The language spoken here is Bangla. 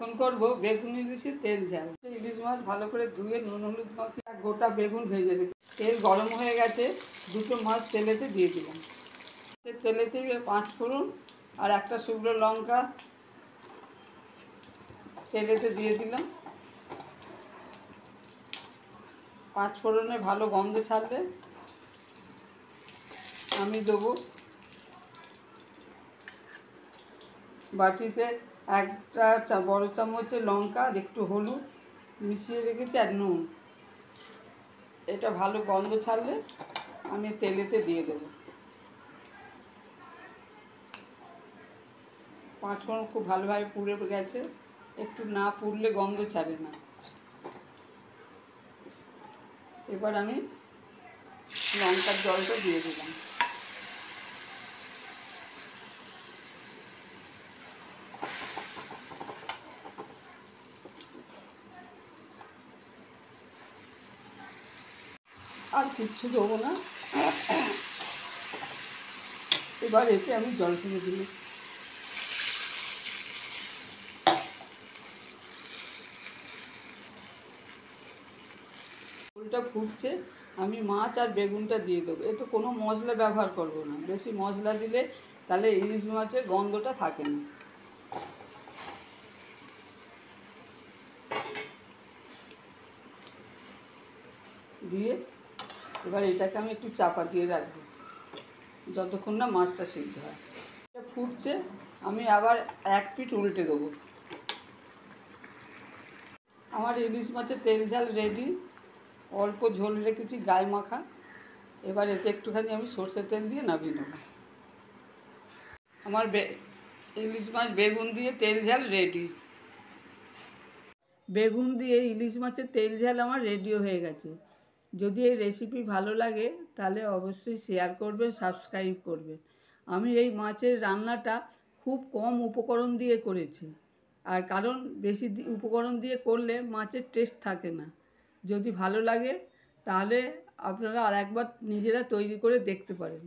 এখন করব বেগুন ইলিশের তেল ঝাল। ইলিশ মাছ ভালো করে ধুয়ে নুন হলুদ মাখিয়ে গোটা বেগুন ভেজে রেখে তেল গরম হয়ে গেছে, দুটো মাছ তেলেতে দিয়ে দিলাম। তেলেতে 5 ফোড়ন আর একটা শুকনো লঙ্কা তেলেতে দিয়ে দিলাম। 5 ফোড়নে ভালো গন্ধ ছাড়লে আমি দেবো বাটিতে একটা বড় চামচের লঙ্কা আর একটু হলুদ মিশিয়ে রেখেছি আর নুন। এটা ভালো গন্ধ ছাড়লে আমি তেলেতে দিয়ে দেবো। 5 ফোড়ন খুব ভালোভাবে পুড়ে গেছে, একটু না পুড়লে গন্ধ ছাড়ে না। এবার আমি লঙ্কার জলটা দিয়ে দিলাম। আর কিচ্ছু দেবো না। এবার এতে আমি জল ফেলে দিলাম। ঝোলটা ফুটছে, আমি মাছ আর বেগুনটা দিয়ে দেবো। এতে কোনো মশলা ব্যবহার করব না, বেশি মশলা দিলে তাহলে ইলিশ মাছের গন্ধটা থাকে না। দিয়ে এবার এটাকে আমি একটু চাপা দিয়ে রাখবো যতক্ষণ না মাছটা সিদ্ধ হয়। এটা ফুটছে, আমি আবার এক পিঠ উল্টে দেবো। আমার ইলিশ মাছের তেল ঝাল রেডি। অল্প ঝোল রেখেছি গায়ে মাখা। এবার এতে একটুখানি আমি সর্ষের তেল দিয়ে নামিয়ে নেব। আমার ইলিশ মাছ বেগুন দিয়ে তেল ঝাল রেডি। বেগুন দিয়ে ইলিশ মাছের তেল ঝাল আমার রেডিও হয়ে গেছে। যদি এই রেসিপি ভালো লাগে তাহলে অবশ্যই শেয়ার করবেন, সাবস্ক্রাইব করবেন। আমি এই মাছের রান্নাটা খুব কম উপকরণ দিয়ে করেছি, আর কারণ বেশি উপকরণ দিয়ে করলে মাছের টেস্ট থাকে না। যদি ভালো লাগে তাহলে আপনারা আর একবার নিজেরা তৈরি করে দেখতে পারেন।